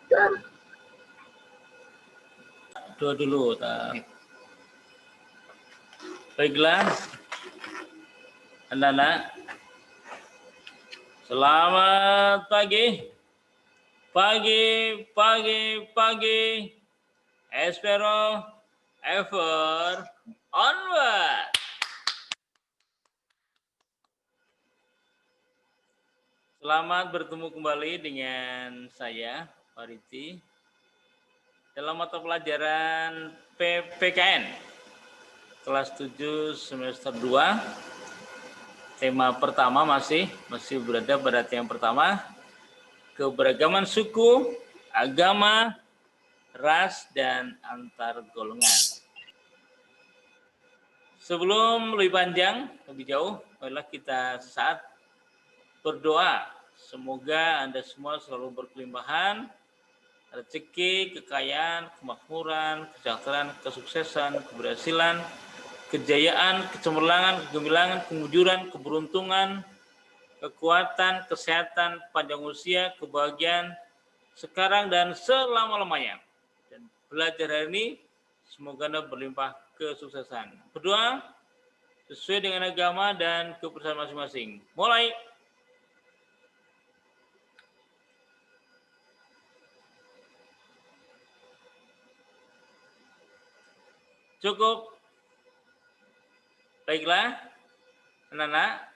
Doa dulu. Baiklah, anak-anak. Selamat pagi. Pagi. Espero ever onward. Selamat bertemu kembali dengan saya, Fariti, dalam mata pelajaran PPKN kelas 7 semester 2. Tema pertama masih berada pada tema pertama, keberagaman suku, agama, ras, dan antar golongan. Sebelum lebih panjang, lebih jauh, marilah kita sesaat berdoa. Semoga Anda semua selalu berkelimpahan, rezeki, kekayaan, kemakmuran, kesejahteraan, kesuksesan, keberhasilan, kejayaan, kecemerlangan, kegemilangan, kemujuran, keberuntungan, kekuatan, kesehatan, panjang usia, kebahagiaan sekarang dan selama-lamanya. Dan belajar hari ini semoga Anda berlimpah kesuksesan. Berdoa sesuai dengan agama dan kepercayaan masing-masing. Mulai. Cukup. Baiklah, anak-anak.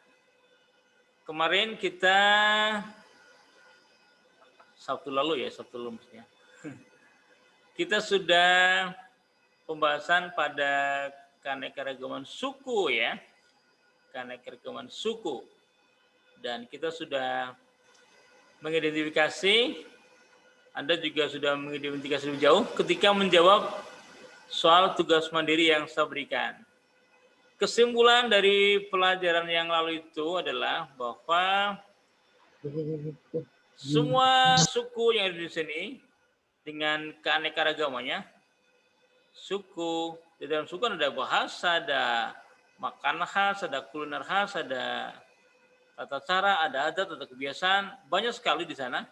Kemarin kita Sabtu lalu maksudnya. Kita sudah pembahasan pada keanekaragaman suku ya. Keanekaragaman suku. Dan kita sudah mengidentifikasi, Anda juga sudah mengidentifikasi lebih jauh ketika menjawab soal tugas mandiri yang saya berikan. Kesimpulan dari pelajaran yang lalu itu adalah bahwa semua suku yang ada di sini dengan keanekaragamannya, suku, di dalam suku ada bahasa, ada makanan khas, ada kuliner khas, ada tata cara, ada adat, ada kebiasaan, banyak sekali di sana.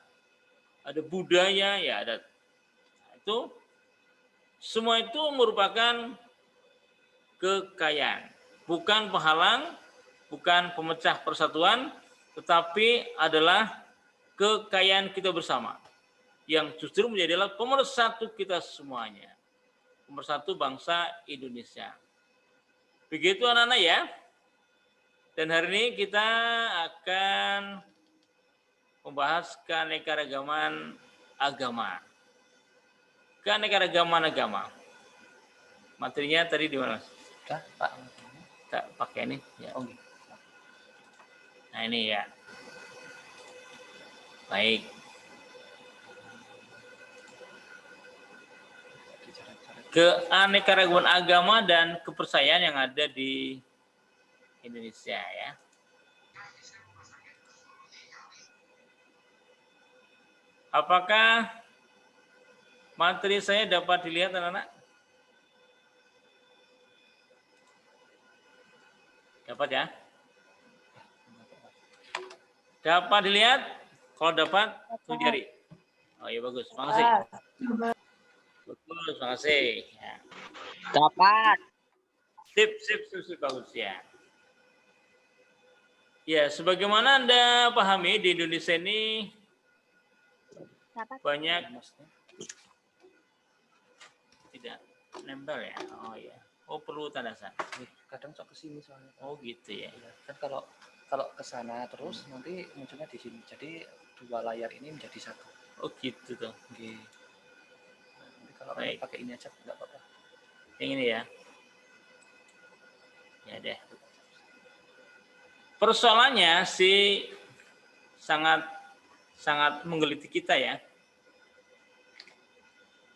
Ada budaya, ya ada. Itu semua itu merupakan kekayaan, bukan penghalang, bukan pemecah persatuan, tetapi adalah kekayaan kita bersama yang justru menjadilah pemersatu kita semuanya, pemersatu bangsa Indonesia. Begitu anak-anak ya. Dan hari ini kita akan membahas keanekaragaman agama. Keanekaragaman agama. Materinya tadi di mana? Sudah, Pak. Tak pakai ini ya. Oh. Nah, ini ya. Baik. Keanekaragaman agama dan kepercayaan yang ada di Indonesia ya. Apakah materi saya dapat dilihat anak-anak? Dapat ya? Dapat dilihat? Kalau dapat, tunjuk jari. Oh iya bagus, makasih. Bagus, makasih. Ya. Dapat. Sip, bagus ya. Ya, sebagaimana Anda pahami di Indonesia ini banyak tidak nempel ya. Oh ya. Oh perlu tanda sana. Kadang sok ke sini soalnya. Oh gitu ya. Kan kalau ke sana terus nanti munculnya di sini. Jadi dua layar ini menjadi satu. Oh gitu tuh. Oke. Nanti kalau pakai ini aja enggak apa-apa. Yang ini ya. Ya deh. Persoalannya sih sangat menggelitik kita ya.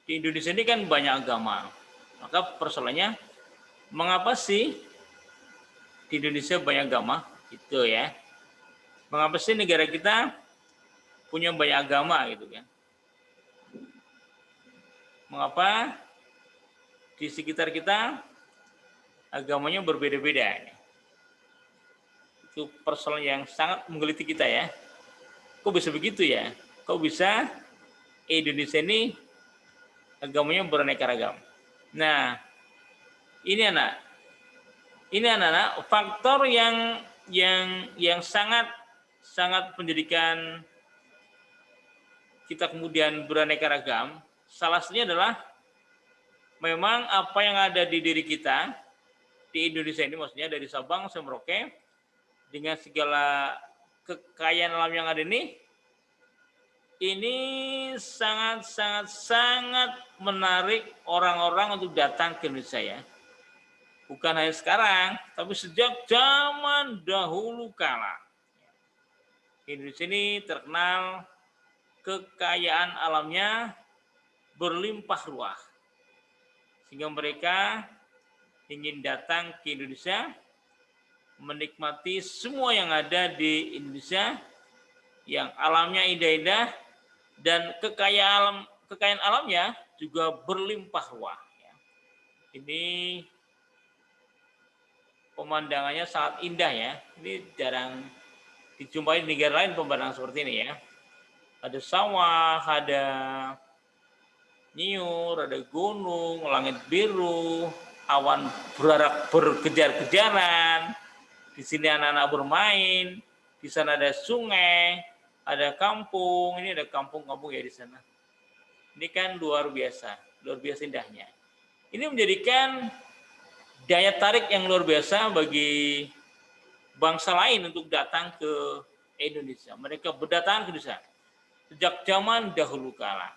Di Indonesia ini kan banyak agama. Maka persoalannya, mengapa sih di Indonesia banyak agama? Gitu ya. Mengapa sih negara kita punya banyak agama gitu kan? Mengapa di sekitar kita agamanya berbeda-beda? Itu persoalan yang sangat menggelitik kita ya. Kok bisa begitu ya? Kok bisa Indonesia ini agamanya beraneka ragam. Nah, ini anak-anak faktor yang sangat menjadikan kita kemudian beraneka ragam. Salah satunya adalah memang apa yang ada di diri kita di Indonesia ini, maksudnya dari Sabang sampai Merauke, dengan segala kekayaan alam yang ada ini sangat menarik orang-orang untuk datang ke Indonesia ya. Bukan hanya sekarang, tapi sejak zaman dahulu kala. Indonesia ini terkenal kekayaan alamnya berlimpah ruah. Sehingga mereka ingin datang ke Indonesia, menikmati semua yang ada di Indonesia, yang alamnya indah-indah, dan kekayaan alamnya juga berlimpah ruah. Ini pemandangannya sangat indah ya. Ini jarang dijumpai di negara lain pemandangan seperti ini ya. Ada sawah, ada nyiur, ada gunung, langit biru, awan berkejar-kejaran. Di sini anak-anak bermain, di sana ada sungai, ada kampung, ini ada kampung-kampung ya di sana. Ini kan luar biasa indahnya. Ini menjadikan daya tarik yang luar biasa bagi bangsa lain untuk datang ke Indonesia. Mereka berdatangan ke Indonesia sejak zaman dahulu kala.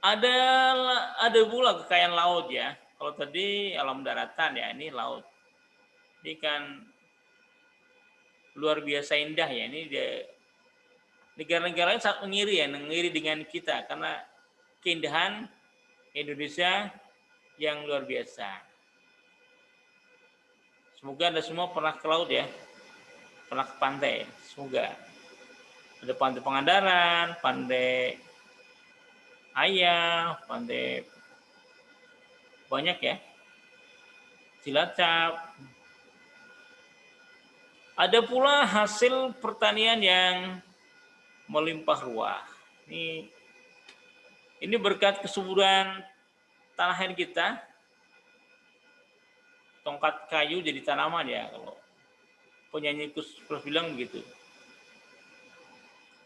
Ada pula kekayaan laut ya. Kalau tadi alam daratan ya, ini laut. Ini kan luar biasa indah ya. Ini negara-negara lain sangat mengiri dengan kita karena keindahan Indonesia yang luar biasa. Semoga Anda semua pernah ke laut ya, pernah ke pantai. Semoga ada pantai Pangandaran, pantai Ayah, pantai banyak ya, Cilacap. Ada pula hasil pertanian yang melimpah ruah. Ini berkat kesuburan tanah air kita. Tongkat kayu jadi tanaman ya, kalau penyanyi Kus bilang begitu.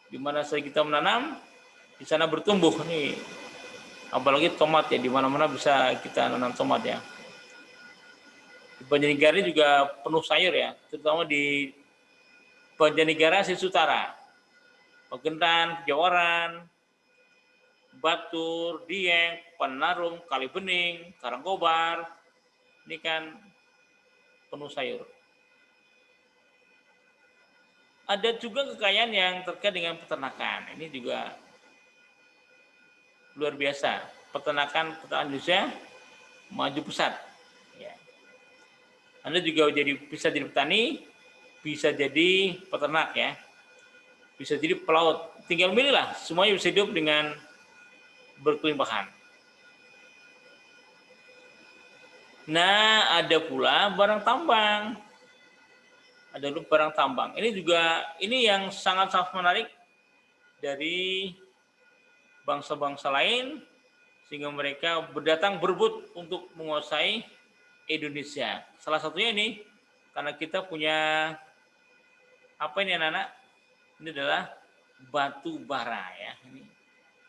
Di mana saja kita menanam, di sana bertumbuh nih. Apalagi tomat ya, di mana-mana bisa kita nanam tomat ya. Di Banjarnegara juga penuh sayur ya, terutama di Banjarnegara sisi utara, Pagentan, Jawaran, Batur, Dieng, Penarum, Kalibening, Karangkobar, ini kan penuh sayur. Ada juga kekayaan yang terkait dengan peternakan. Ini juga luar biasa. Peternakan Indonesia maju pesat. Ya. Anda juga bisa jadi petani, bisa jadi peternak ya, bisa jadi pelaut. Tinggal milihlah, semuanya bisa hidup dengan berkelimpahan. Nah, ada pula barang tambang. Ada barang tambang. Ini yang sangat menarik dari bangsa-bangsa lain, sehingga mereka berdatang berebut untuk menguasai Indonesia. Salah satunya ini karena kita punya apa ini anak-anak? Ini adalah batu bara ya.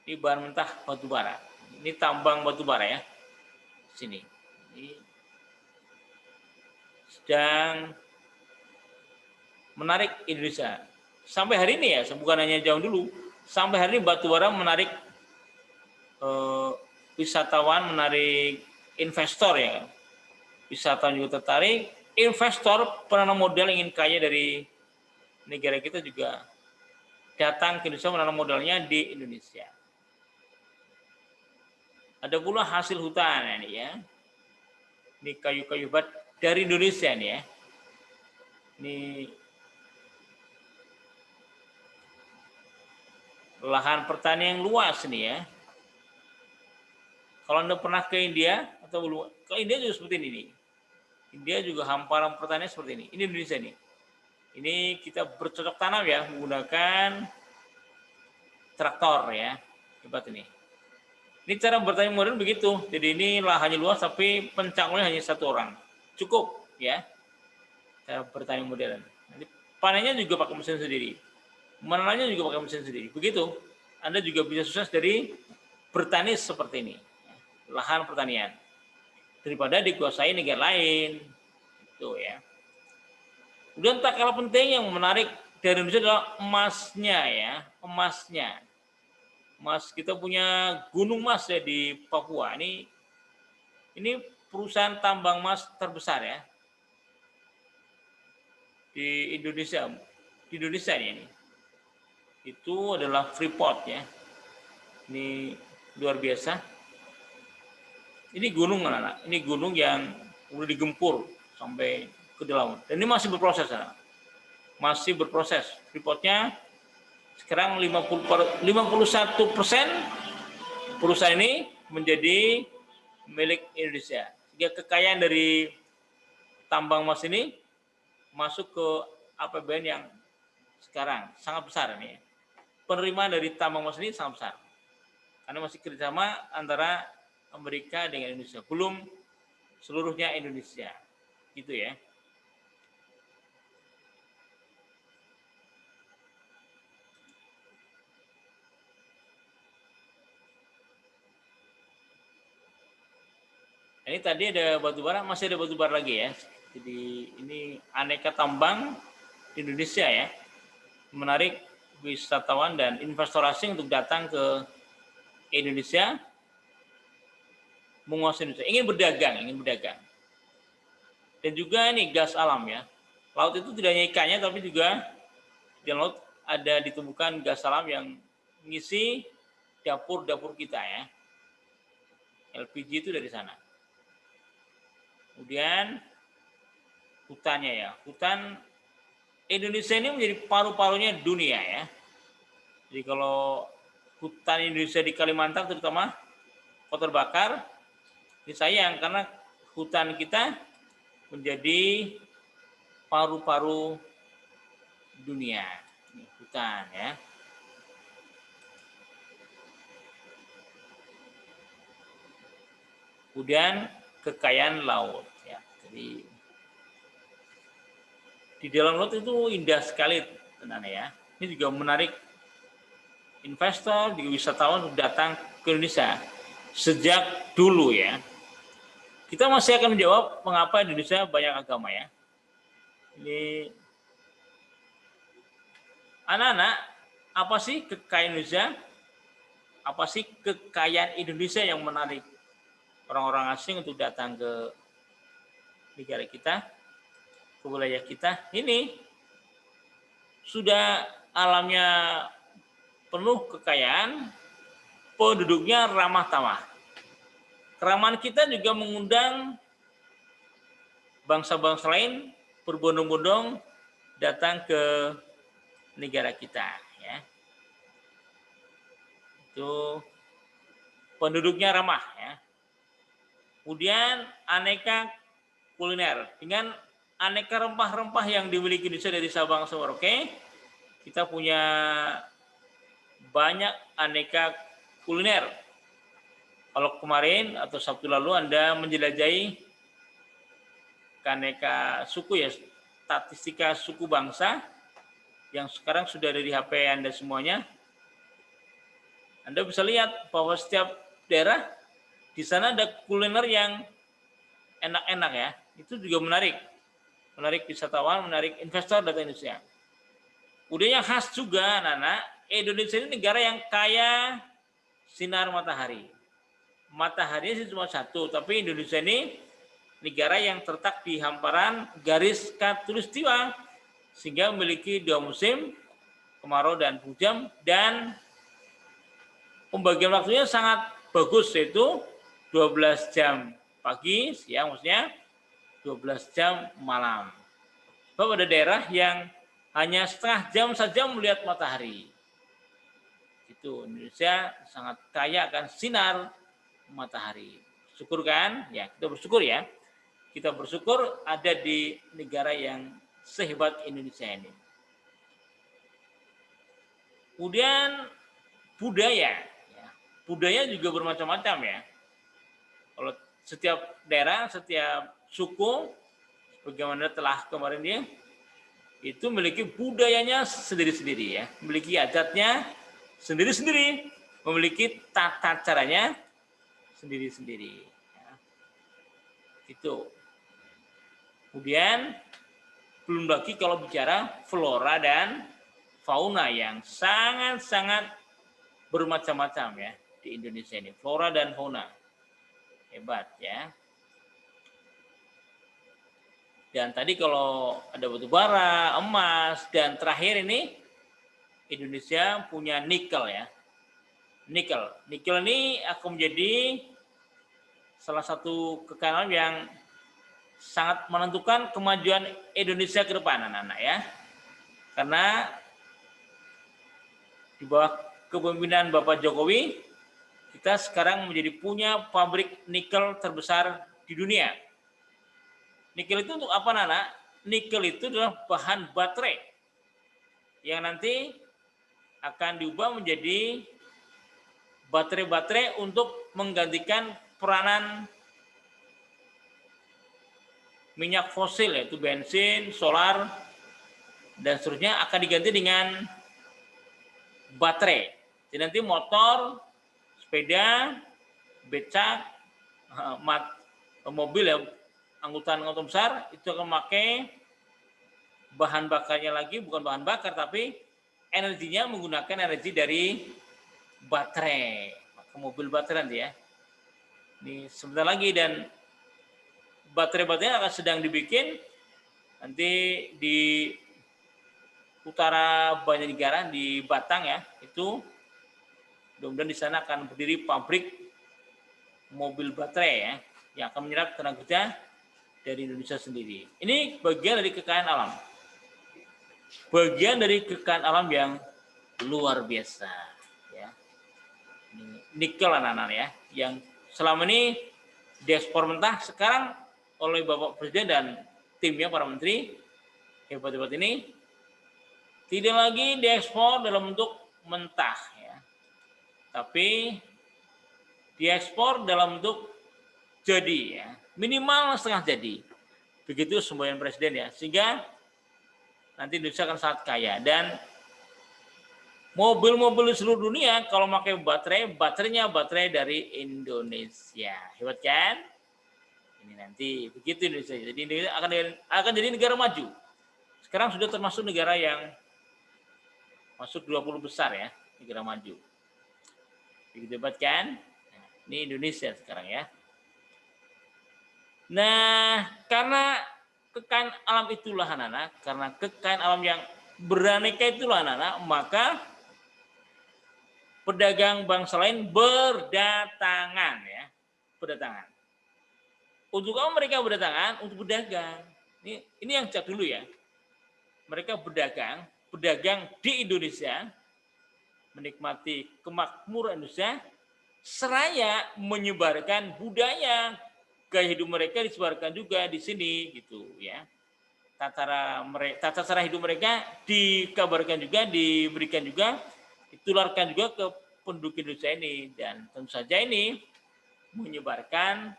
Ini bahan mentah batu bara. Ini tambang batu bara ya. Sini. Ini sedang menarik Indonesia. Sampai hari ini ya, bukan hanya jauh dulu. Sampai hari ini batu bara menarik wisatawan, menarik investor ya. Wisatawan juga tertarik, investor penanam modal ingin kaya dari negara kita juga datang ke Indonesia menanam modalnya di Indonesia. Ada pula hasil hutan ini ya. Ini kayu-kayu bat dari Indonesia nih ya. Ini lahan pertanian yang luas nih ya. Kalau Anda pernah ke India atau ke India juga seperti ini nih. India juga hamparan pertanian seperti ini. Ini Indonesia nih. Ini kita bercocok tanam ya, menggunakan traktor ya. Hebat ini. Ini cara bertani modern begitu. Jadi ini lahannya luas tapi pencangkulnya hanya satu orang. Cukup ya. Cara bertani modern. Nanti panennya juga pakai mesin sendiri. Menanamnya juga pakai mesin sendiri. Begitu. Anda juga bisa sukses dari bertani seperti ini. Lahan pertanian. Daripada dikuasai negara lain. Itu ya. Kemudian tak kalah penting yang menarik dari Indonesia adalah emasnya ya. Emasnya. Emas kita punya gunung emas ya di Papua. Ini perusahaan tambang emas terbesar ya di Indonesia. Di Indonesia ini. Itu adalah Freeport ya. Ini luar biasa. Ini gunung anak-anak. Ini gunung yang udah digempur sampai ke dalam. Dan ini masih berproses anak. Masih berproses. Freeportnya sekarang 51% perusahaan ini menjadi milik Indonesia. Sehingga kekayaan dari tambang emas ini masuk ke APBN yang sekarang sangat besar ini. Penerimaan dari tambang emas ini sangat besar. Karena masih kerjasama antara Amerika dengan Indonesia. Belum seluruhnya Indonesia. Gitu ya. Ini tadi ada batu bara, masih ada batu bara lagi ya. Jadi ini aneka tambang di Indonesia ya. Menarik wisatawan dan investor asing untuk datang ke Indonesia, menguasai Indonesia, ingin berdagang. Dan juga ini gas alam ya. Laut itu tidak hanya ikannya, tapi juga di laut ada ditemukan gas alam yang mengisi dapur-dapur kita ya. LPG itu dari sana. Kemudian hutannya ya. Hutan Indonesia ini menjadi paru-parunya dunia ya. Jadi kalau hutan Indonesia di Kalimantan terutama terbakar, ini sayang karena hutan kita menjadi paru-paru dunia. Ini hutan ya. Kemudian kekayaan laut ya. Jadi di dalam laut itu indah sekali teman-teman ya. Ini juga menarik investor, juga wisatawan untuk datang ke Indonesia sejak dulu ya. Kita masih akan menjawab mengapa Indonesia banyak agama ya. Ini anak-anak, apa sih kekayaan Indonesia? Apa sih kekayaan Indonesia yang menarik orang-orang asing untuk datang ke negara kita, ke wilayah kita? Ini sudah alamnya penuh kekayaan, penduduknya ramah tamah. Keramahan kita juga mengundang bangsa-bangsa lain berbondong-bondong datang ke negara kita ya. Itu penduduknya ramah ya. Kemudian aneka kuliner dengan aneka rempah-rempah yang dimiliki Indonesia dari Sabang sampai Merauke. Kita punya banyak aneka kuliner. Kalau kemarin atau Sabtu lalu Anda menjelajahi aneka suku ya, statistika suku bangsa yang sekarang sudah ada di HP Anda semuanya. Anda bisa lihat bahwa setiap daerah di sana ada kuliner yang enak-enak ya. Itu juga menarik. Menarik wisatawan, menarik investor datang Indonesia. Kemudian yang khas juga anak-anak, Indonesia ini negara yang kaya sinar matahari. Mataharinya sih cuma satu, tapi Indonesia ini negara yang terletak di hamparan garis khatulistiwa sehingga memiliki dua musim, kemarau dan hujan, dan pembagian waktunya sangat bagus, yaitu 12 jam pagi, siang maksudnya 12 jam malam. Sebab ada daerah yang hanya setengah jam saja melihat matahari. Itu Indonesia sangat kaya akan sinar matahari. Syukur kan? Ya, kita bersyukur ya. Kita bersyukur ada di negara yang sehebat Indonesia ini. Kemudian budaya. Ya. Budaya juga bermacam-macam ya. Kalau setiap daerah, setiap suku, bagaimana telah kemarin dia, itu memiliki budayanya sendiri-sendiri ya. Memiliki adatnya sendiri-sendiri. Memiliki tata caranya sendiri-sendiri. Ya. Itu. Kemudian, belum lagi kalau bicara flora dan fauna yang sangat-sangat bermacam-macam ya di Indonesia ini. Flora dan fauna. Hebat ya. Dan tadi kalau ada batu bara, emas, dan terakhir ini Indonesia punya nikel ya. Nikel. Nikel ini akan menjadi salah satu kekayaan yang sangat menentukan kemajuan Indonesia ke depan anak-anak ya. Karena di bawah kepemimpinan Bapak Jokowi, kita sekarang menjadi punya pabrik nikel terbesar di dunia. Nikel itu untuk apa, Nana? Nikel itu adalah bahan baterai yang nanti akan diubah menjadi baterai-baterai untuk menggantikan peranan minyak fosil, yaitu bensin, solar, dan seterusnya akan diganti dengan baterai. Jadi nanti motor, sepeda, becak, mobil ya, angkutan besar itu akan memakai bahan bakarnya lagi, bukan bahan bakar tapi energinya menggunakan energi dari baterai, mobil baterai nanti ya. Ini sebentar lagi dan baterai-baterai akan sedang dibikin nanti di utara Banjarnegara di Batang ya, itu mudah-mudahan di sana akan berdiri pabrik mobil baterai ya yang akan menyerap tenaga kerja dari Indonesia sendiri. Ini bagian dari kekayaan alam. Bagian dari kekayaan alam yang luar biasa ya. Nikel anak-anak ya yang selama ini diekspor mentah, sekarang oleh Bapak Presiden dan timnya para menteri hebat-hebat ini tidak lagi diekspor dalam bentuk mentah ya. Tapi diekspor dalam bentuk jadi ya. Minimal setengah jadi. Begitu semboyan Presiden ya. Sehingga nanti Indonesia akan sangat kaya dan mobil-mobil di seluruh dunia kalau pakai baterainya baterai dari Indonesia. Hebat kan? Ini nanti begitu Indonesia. Jadi Indonesia akan jadi negara maju. Sekarang sudah termasuk negara yang masuk 20 besar ya, negara maju. Begitu hebat kan? Nah, ini Indonesia sekarang ya. Nah, karena kekayaan alam itulah anak-anak, karena kekayaan alam yang beraneka itulah anak-anak, maka pedagang bangsa lain berdatangan ya, berdatangan. Untuk apa mereka berdatangan? Untuk berdagang. Ini yang cek dulu ya. Mereka berdagang di Indonesia, menikmati kemakmuran Indonesia, seraya menyebarkan budaya, gaya hidup mereka disebarkan juga di sini gitu ya. Tata cara hidup mereka dikabarkan juga, diberikan juga, ditularkan juga ke penduduk Indonesia ini dan tentu saja ini menyebarkan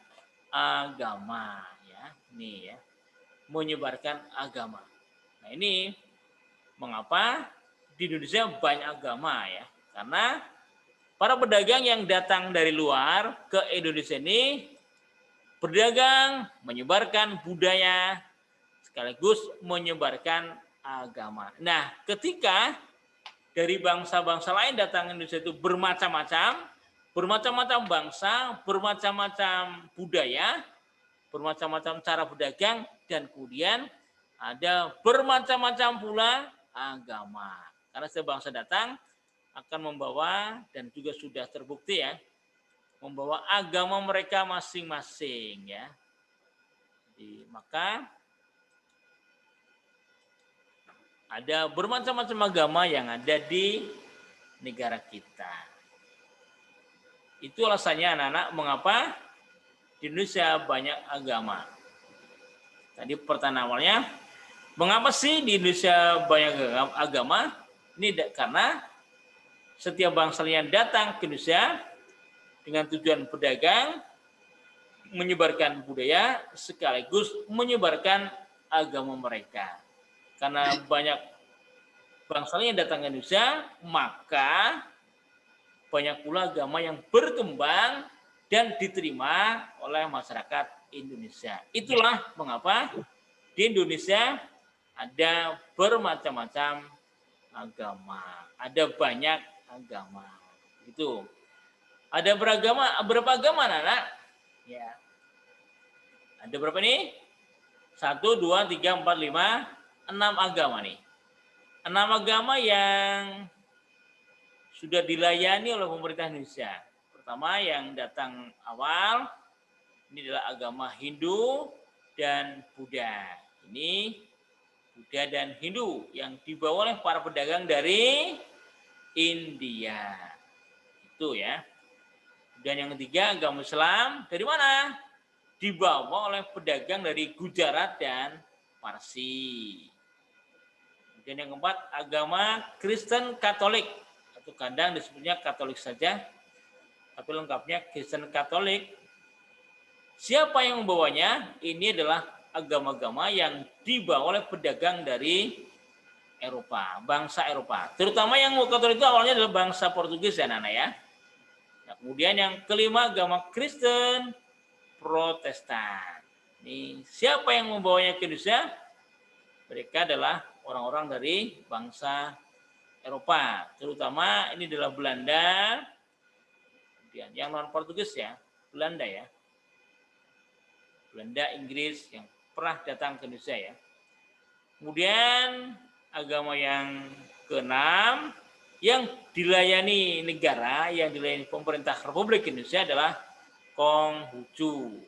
agama ya. Ini ya. Menyebarkan agama. Nah, ini mengapa di Indonesia banyak agama ya? Karena para pedagang yang datang dari luar ke Indonesia ini berdagang, menyebarkan budaya, sekaligus menyebarkan agama. Nah, ketika dari bangsa-bangsa lain datang ke Indonesia itu bermacam-macam bangsa, bermacam-macam budaya, bermacam-macam cara berdagang, dan kemudian ada bermacam-macam pula agama. Karena setiap bangsa datang akan membawa, dan juga sudah terbukti ya, membawa agama mereka masing-masing ya. Jadi, maka ada bermacam-macam agama yang ada di negara kita. Itu alasannya anak-anak mengapa di Indonesia banyak agama. Tadi pertanyaan awalnya, mengapa sih di Indonesia banyak agama? Ini karena setiap bangsa yang datang ke Indonesia dengan tujuan berdagang, menyebarkan budaya, sekaligus menyebarkan agama mereka. Karena banyak bangsa yang datang ke Indonesia, maka banyak pula agama yang berkembang dan diterima oleh masyarakat Indonesia. Itulah mengapa di Indonesia ada bermacam-macam agama, ada banyak agama. Itu. Ada berapa agama, anak-anak? Ya. Ada berapa nih? 1, 2, 3, 4, 5, 6 agama nih. 6 agama yang sudah dilayani oleh pemerintah Indonesia. Pertama yang datang awal, ini adalah agama Hindu dan Buddha. Ini Buddha dan Hindu yang dibawa oleh para pedagang dari India. Itu ya. Dan yang ketiga agama Islam dari mana? Dibawa oleh pedagang dari Gujarat dan Parsi. Dan yang keempat agama Kristen Katolik, atau kadang disebutnya Katolik saja, tapi lengkapnya Kristen Katolik. Siapa yang membawanya? Ini adalah agama-agama yang dibawa oleh pedagang dari Eropa, bangsa Eropa. Terutama yang Katolik itu awalnya adalah bangsa Portugis ya, Nana ya. Nah, kemudian yang kelima agama Kristen Protestan. Ini siapa yang membawanya ke Indonesia? Mereka adalah orang-orang dari bangsa Eropa, terutama ini adalah Belanda, kemudian yang non Portugis ya, Belanda ya, Belanda, Inggris yang pernah datang ke Indonesia ya. Kemudian agama yang keenam yang dilayani negara, yang dilayani pemerintah Republik Indonesia adalah Konghucu.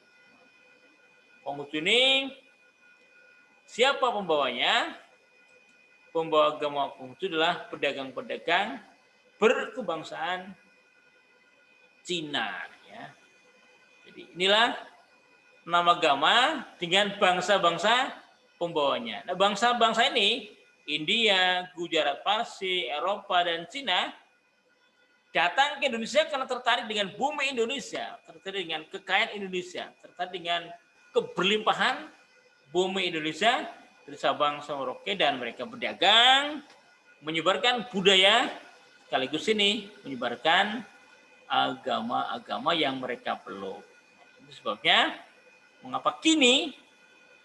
Konghucu ini siapa pembawanya? Pembawa agama Konghucu adalah pedagang-pedagang berkebangsaan Cina ya. Jadi inilah 6 agama dengan bangsa-bangsa pembawanya. Nah, bangsa-bangsa ini India, Gujarat, Parsi, Eropa dan Cina datang ke Indonesia karena tertarik dengan bumi Indonesia, tertarik dengan kekayaan Indonesia, tertarik dengan keberlimpahan bumi Indonesia dari Sabang sampai Merauke, dan mereka berdagang, menyebarkan budaya, sekaligus ini menyebarkan agama-agama yang mereka peluk. Itu sebabnya mengapa kini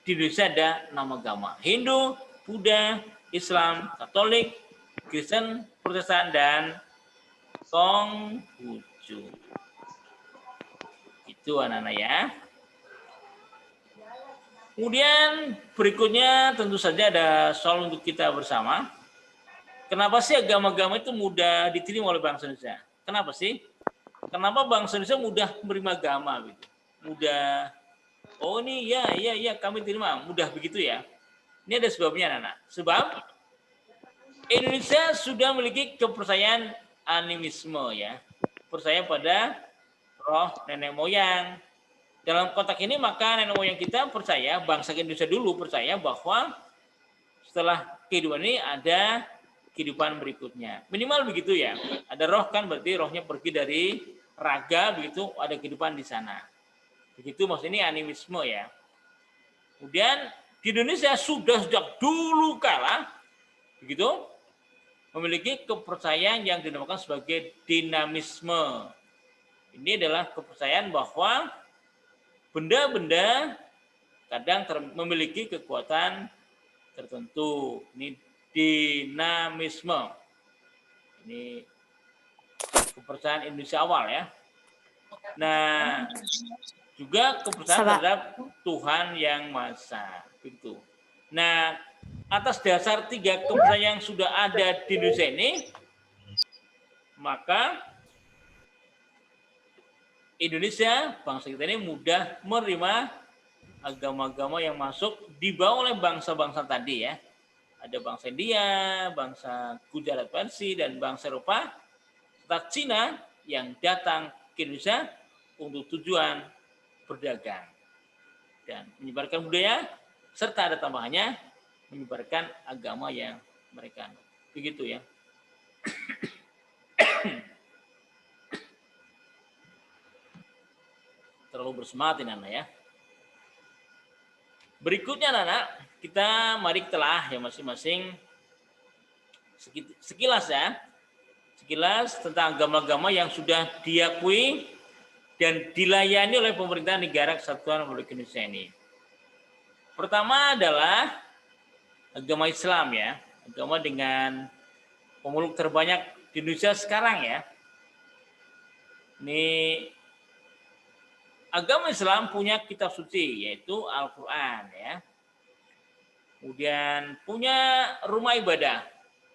di Indonesia ada 6 agama: Hindu, Buddha, Islam, Katolik, Kristen, Protestan, dan Konghucu. Itu anak-anak ya. Kemudian berikutnya tentu saja ada soal untuk kita bersama. Kenapa sih agama-agama itu mudah diterima oleh bangsa Indonesia? Kenapa sih? Kenapa bangsa Indonesia mudah menerima agama gitu? Mudah, oh ini ya kami terima, mudah begitu ya. Ini ada sebabnya anak-anak. Sebab Indonesia sudah memiliki kepercayaan animisme ya. Percaya pada roh nenek moyang. Dalam konteks ini maka nenek moyang kita percaya, bangsa Indonesia dulu percaya bahwa setelah kehidupan ini ada kehidupan berikutnya. Minimal begitu ya. Ada roh kan, berarti rohnya pergi dari raga, begitu ada kehidupan di sana. Begitu maksudnya animisme ya. Kemudian di Indonesia sudah sejak dulu kala begitu memiliki kepercayaan yang dinamakan sebagai dinamisme. Ini adalah kepercayaan bahwa benda-benda kadang memiliki kekuatan tertentu. Ini dinamisme. Ini kepercayaan Indonesia awal ya. Nah, juga kepercayaan terhadap Tuhan yang Maha Esa. Begitu. Nah, atas dasar 3 kepercayaan yang sudah ada di Indonesia ini, maka Indonesia, bangsa kita ini mudah menerima agama-agama yang masuk dibawa oleh bangsa-bangsa tadi ya. Ada bangsa India, bangsa Gujarat, Parsi, dan bangsa Eropa, serta Cina yang datang ke Indonesia untuk tujuan berdagang dan menyebarkan budaya, serta ada tambahannya menyebarkan agama yang mereka. Begitu ya. selalu bersemangat ini anak ya. Berikutnya anak, kita mari telah ya masing-masing sekilas ya. Sekilas tentang agama-agama yang sudah diakui dan dilayani oleh pemerintah negara Kesatuan Republik Indonesia ini. Pertama adalah agama Islam ya. Agama dengan pemeluk terbanyak di Indonesia sekarang ya. Ini agama Islam punya kitab suci yaitu Al-Quran ya. Kemudian punya rumah ibadah,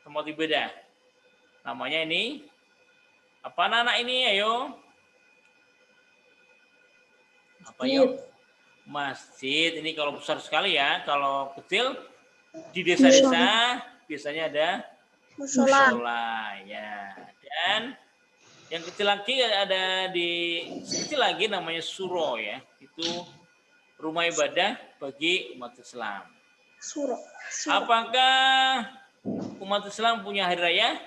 tempat ibadah. Namanya ini apa anak ini ayo? Apa yuk? Masjid. Ini kalau besar sekali ya. Kalau kecil di desa-desa biasanya ada musola ya. Dan yang kecil lagi ada kecil lagi namanya suro ya. Itu rumah ibadah bagi umat Islam. Suro. Apakah umat Islam punya hari raya?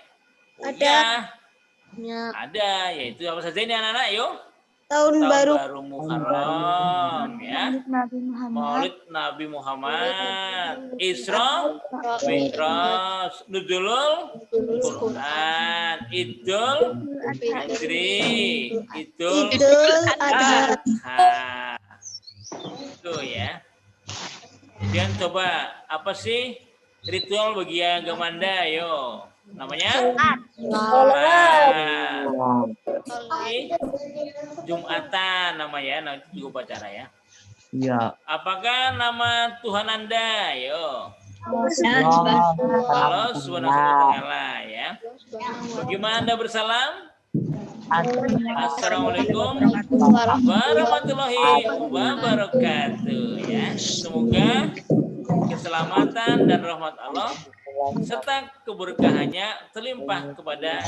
Oh, ada. Ya. Ada, yaitu apa saja ini anak-anak yuk? Tahun baru Muharram ya. Maulid Nabi Muhammad, Isra, Mi'raj, Nuzulul Quran, Idul Fitri, Idul Adha. Itu ya. Kemudian coba apa sih ritual bagi agama Anda? Yo, namanya Jumatan namanya, nanti juga upacara ya. Iya. Apakah nama Tuhan Anda? Yo. Allah Subhanahu wa taala ya. Bagaimana Anda bersalam? Assalamualaikum warahmatullahi wabarakatuh ya. Semoga keselamatan dan rahmat Allah serta keberkahannya terlimpah kepada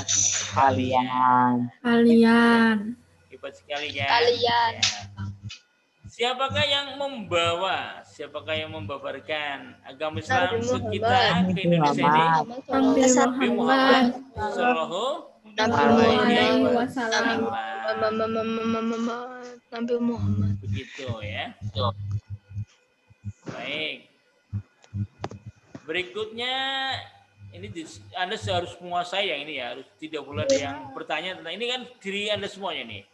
kalian. Ibu sekalian. Ya. Siapakah yang membabarkan agama Islam kita ke Indonesia ini? Nabi Muhammad Sallallahu Alaihi Wasallam. Nabi Muhammad. Begitu ya. Baik. Berikutnya ini Anda harus menguasai yang ini ya, harus tidak boleh ada yang bertanya tentang ini kan diri Anda semuanya nih.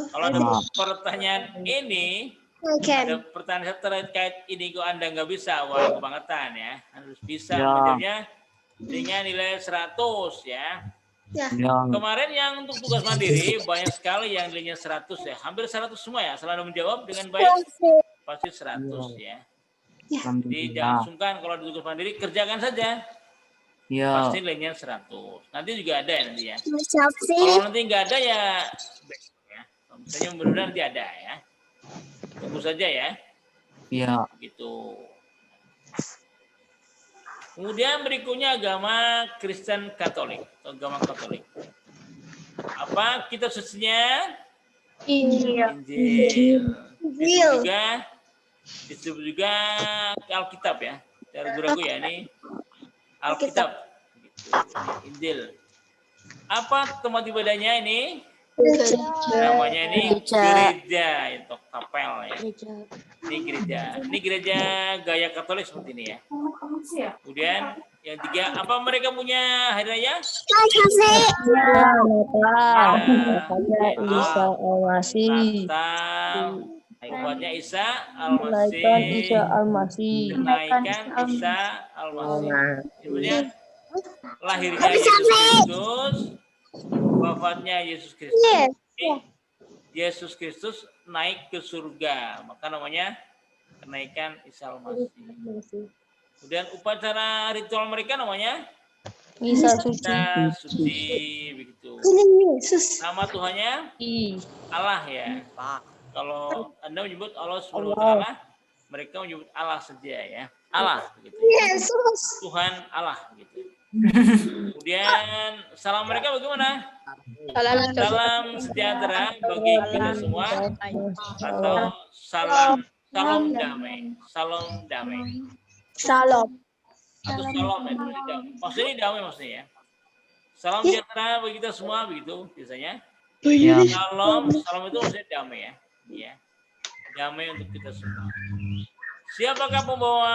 Kalau ada pertanyaan ini, ada pertanyaan terkait ini kok Anda nggak bisa, wah kebangetan ya. Harus bisa menjawabnya dengan nilai 100 ya. Kemarin yang untuk tugas mandiri banyak sekali yang nilainya 100 ya, hampir 100 semua ya. Selalu menjawab dengan baik pasti 100 ya. Jadi jangan sungkan kalau di tugas mandiri, kerjakan saja. Pasti nilainya 100. Nanti juga ada ya nanti ya. Kalau nanti nggak ada ya, misalnya mudah-mudahan nanti ada ya. Tunggu saja ya. Iya. Gitu. Kemudian berikutnya agama Kristen Katolik atau agama Katolik. Apa kitab sucinya? Injil. Disebut juga Alkitab ya. Ragu-ragu ya ini Alkitab. Injil. Apa tempat ibadahnya ini? Namanya ini gereja atau kapel ya. Ini gereja. Ini gereja gaya Katolik seperti ini ya. Kemudian yang tiga, apa mereka punya hari raya? Natal. Umatnya Isa Al-Masih. Kenaikan Isa Al-Masih. Kemudian lahirnya Yesus Kristus. Wafatnya Yesus Kristus. Yesus Kristus naik ke surga, maka namanya kenaikan Isa Al-Masih. Kemudian upacara ritual mereka namanya Misa Suci begitu. Nama Tuhannya Allah ya. Kalau Anda menyebut Allah Subhanahu wa taala, mereka menyebut Allah saja ya. Allah begitu. Tuhan Allah gitu. Kemudian salam mereka bagaimana? Salam sejahtera bagi kita semua atau salam damai. Salam damai. Salam. Atau salam itu damai. Maksudnya damai maksudnya ya. Salam sejahtera bagi kita semua begitu biasanya. Salam itu maksudnya damai ya. Ya. damai untuk kita semua. Siapakah pembawa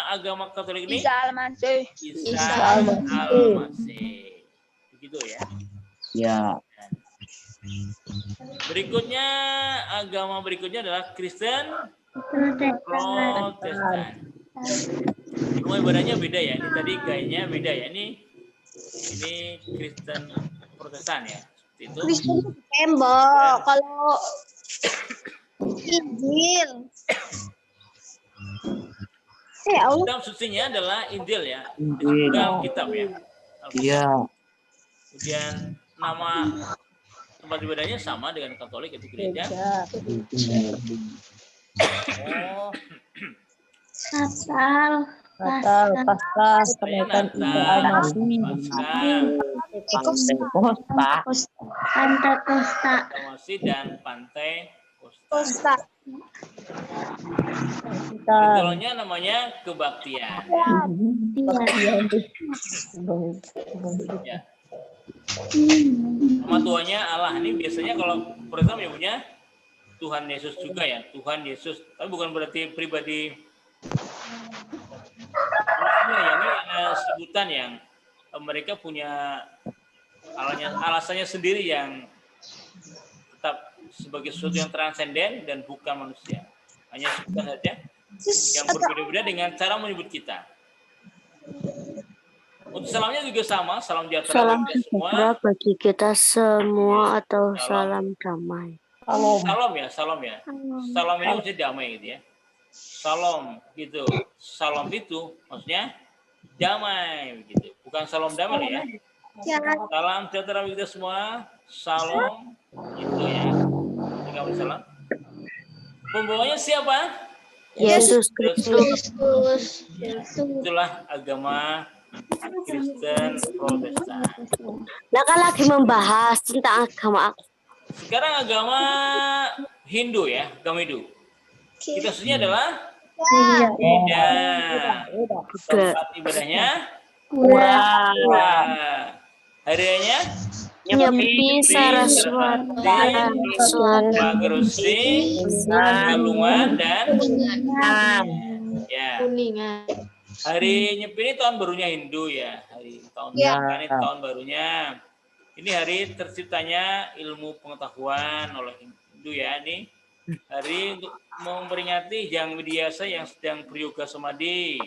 agama Katolik ini? Isa Al-Masih. Isa Al-Masih. Begitu ya. Ya. Berikutnya, agama berikutnya adalah Kristen Protestan. Rumah ibadahnya beda ya. Ini tadi gayanya beda ya. Ini Kristen Protestan ya. Seperti itu. Kristen tembok. Kalau Injil. Allah. Kitab sucinya adalah Injil ya. Injil. Bukan kitab ya. Iya. Kemudian nama tempat ibadahnya sama dengan Katolik, itu gereja. Oh, Natal. Pascal, Natal, Pantekosta. Masih dan Pantai Kosta. Kosta. Betulnya namanya kebaktian. Ya. Nama Tuhannya Allah. Ini biasanya kalau Protestan menyebutnya Tuhan Yesus juga ya. Tuhan Yesus. Tapi bukan berarti pribadi. Ya, ini ada sebutan yang mereka punya alasannya sendiri yang tetap sebagai sesuatu yang transenden dan bukan manusia. Hanya sebutan saja yang berbeda-beda dengan cara menyebut kita. Untuk salamnya juga sama, salam sejahtera Salam bagi kita semua. sejahtera bagi kita semua atau salam damai. Salam ya. Salam ini maksudnya damai gitu ya. Salam gitu. Salam itu maksudnya damai begitu. Bukan salam damai ya. Salam sejahtera bagi kita semua. Salam gitu ya. Salam. Pembawanya siapa? Yesus Kristus. Itulah agama Kristen Protestan. Nah, kan lagi membahas tentang agama. Sekarang agama Hindu ya, agama Hindu. Kita khususnya adalah beda. Tempat ibadahnya Pura. harianya Nyepi Saraswati Pagerusi, Galungan dan ya. Hari Nyepi ini tahun barunya Hindu ya. Hari tahun ini tahun barunya. Ini hari terciptanya ilmu pengetahuan oleh Hindu ya. Ini hari untuk memperingati Hyang Widyasa yang sedang beryoga samadhi.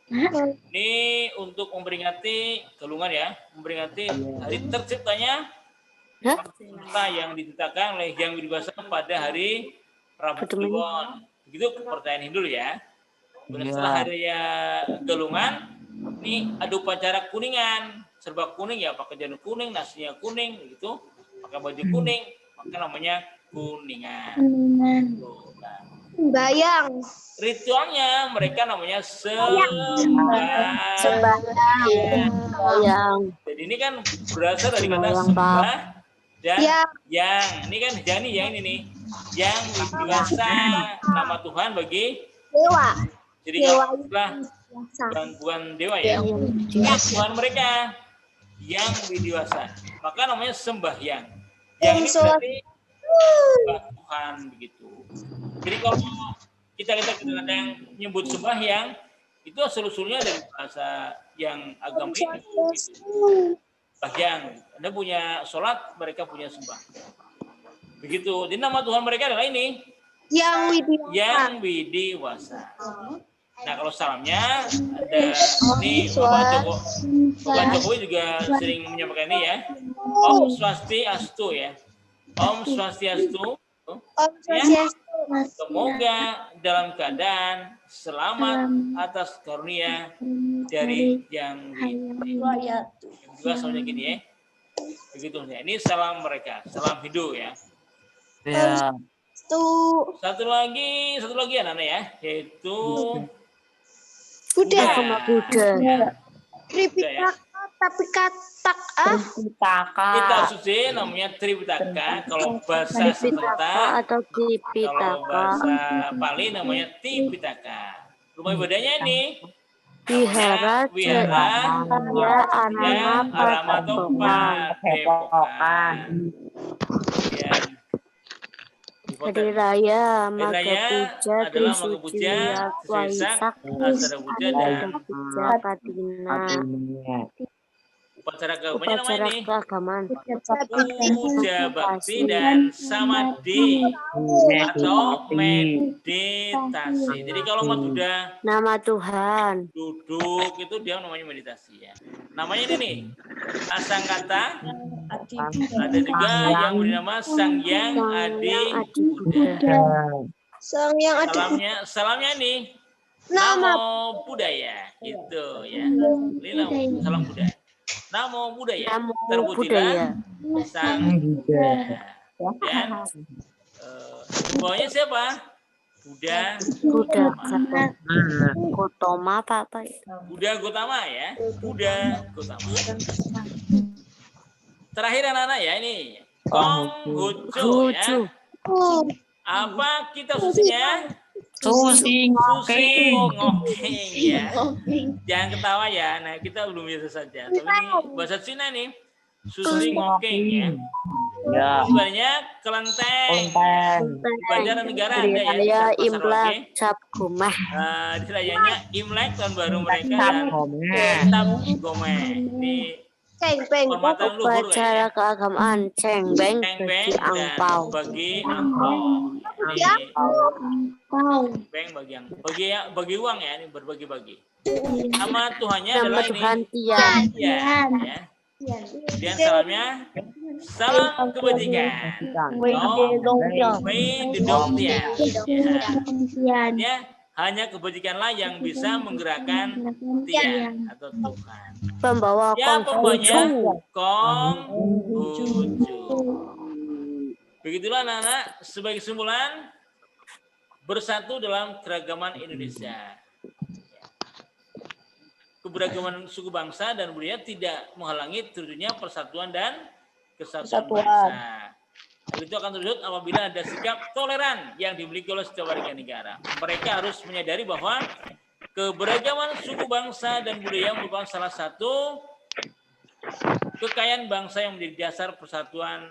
Ini untuk memperingati Galungan ya, memperingati hari terciptanya kota yang diciptakan oleh Hyang Widyasa pada hari Rabu Kliwon. Begitu kepercayaan Hindu ya. Setelah hari Galungan, ini ada upacara kuningan, serba kuning ya, pakai janur kuning, nasinya kuning, gitu, pakai baju kuning, maka namanya kuningan. Bayang. Ritualnya mereka namanya sembahyang. Jadi ini kan berasal dari kata sembah dan yang. Ini kan jani yang ini nih. Yang biasa nama Tuhan bagi Dewa. Jadi kalau bukan dewa ya. Ini Tuhan mereka yang widiwasa. Maka namanya sembahyang. Yang ini berarti Tuhan begitu. Jadi kalau kita kadang nyebut sembahyang itu asal-usulnya dari bahasa yang agama ini. Sembahyang. Anda punya sholat, mereka punya sembah. Begitu. Jadi nama Tuhan mereka adalah ini. Yang Widiwasa. Nah kalau salamnya ada ini Bapak Jokowi juga sering menyampaikan ini ya. Om Swastiastu ya. Om Swastiastu. Ya. Semoga dalam keadaan selamat atas karunia dari Yang Widiwasa. Juga soalnya gini ya. Begitu ya. Ini salam mereka, salam Hindu ya. Ya. Satu lagi anak-anak ya, yaitu Buddha. Ya. Tripitaka tapi Kitab suci namanya Tripitaka. Kalau bahasa Sanskrit atau kalau bahasa Pali namanya Tipitaka. Rumah ibadahnya ini Wihara Arama Topa Depokan. Ya. Hari Raya, Hari Maga Raya Puja, adalah Maga Trisuci, Puja, Waisak, Asada Puja, dan Ada Puja, Katina. upacara keagamaan nama Upacara ini keagamaan. puja bakti dan samadhi atau meditasi. Jadi kalau mas sudah Nama Tuhan. duduk itu dia namanya meditasi ya. Namanya ini nih asangkata. Ada juga yang bernama Sangyang Adi Buddha. Salamnya nih Namo Buddhaya itu ya. Ini salam Buddha. Namo Buddhaya. Namo Terpujilah Buddhaya. Sang Buddha. Dan bawahnya siapa? Buddha Buddha Gotama. Gotama apa itu? Buddha Gotama ya. Buddha Gotama. Terakhir anak-anak ya ini. Konghucu ya. Apa kita susinya? Susi Susi ngokeng ya. Jangan ketawa ya. Nah, kita belum biasa saja. Tapi ini bahasa Cina nih. Susi ngokeng ya. Ya. Sebenarnya kelenteng. Banjarnegara ada ya. Hari Raya Pasar Imlek Wage. Cap Gomeh. Di rayanya Imlek tahun baru mereka dan Cap Gomeh. Ini hormatan luhur Upacara kayaknya. keagamaan Cengbeng Beng-beng bagi dan angpau. bagi angpau. Ini beng bagi uang ya, ini berbagi-bagi. Nama Tuhannya Nama adalah ini. Tuhan Tian. Tian ya. Kemudian salamnya salam kebajikan. Wei Dedong Tian. Ya, hanya kebajikanlah yang bisa menggerakkan Tian atau Tuhan. Pembawa Ya, pembawanya Konghucu. Konghucu. Begitulah anak-anak, sebagai kesimpulan bersatu dalam keragaman Indonesia. Keberagaman suku bangsa dan budaya tidak menghalangi terwujudnya persatuan dan kesatuan bangsa. Hal itu akan terwujud apabila ada sikap toleran yang dimiliki oleh setiap warga negara. Mereka harus menyadari bahwa keberagaman suku bangsa dan budaya merupakan salah satu kekayaan bangsa yang menjadi dasar persatuan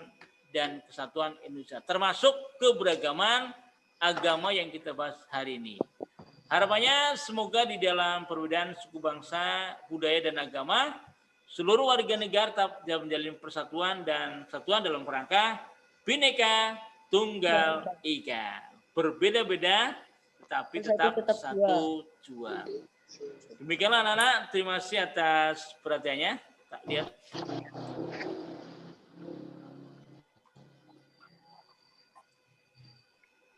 dan kesatuan Indonesia, termasuk keberagaman agama yang kita bahas hari ini. Harapannya semoga di dalam perbedaan suku bangsa, budaya dan agama, seluruh warga negara tetap menjalin persatuan dan kesatuan dalam kerangka Bhinneka Tunggal Ika. Berbeda-beda tapi tetap satu jua. Demikianlah anak-anak, terima kasih atas perhatiannya. Tak lihat.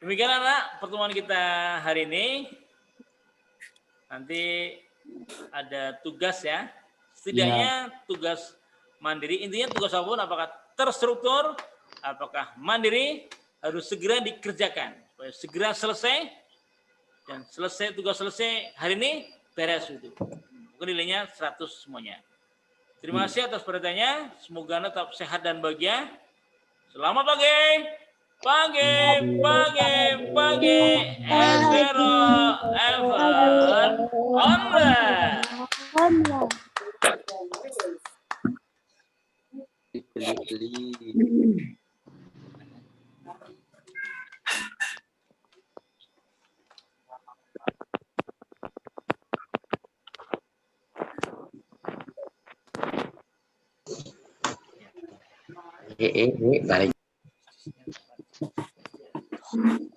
Demikianlah anak pertemuan kita hari ini. Nanti ada tugas ya. Setidaknya tugas mandiri. Intinya tugas apapun apakah terstruktur, apakah mandiri, harus segera dikerjakan. Supaya segera selesai. Dan selesai tugas selesai hari ini, beres itu. Mungkin nilainya 100 semuanya. Terima kasih atas perhatiannya. Semoga Anda tetap sehat dan bahagia. Selamat pagi. Pagi. Zero, ever, onward. balik.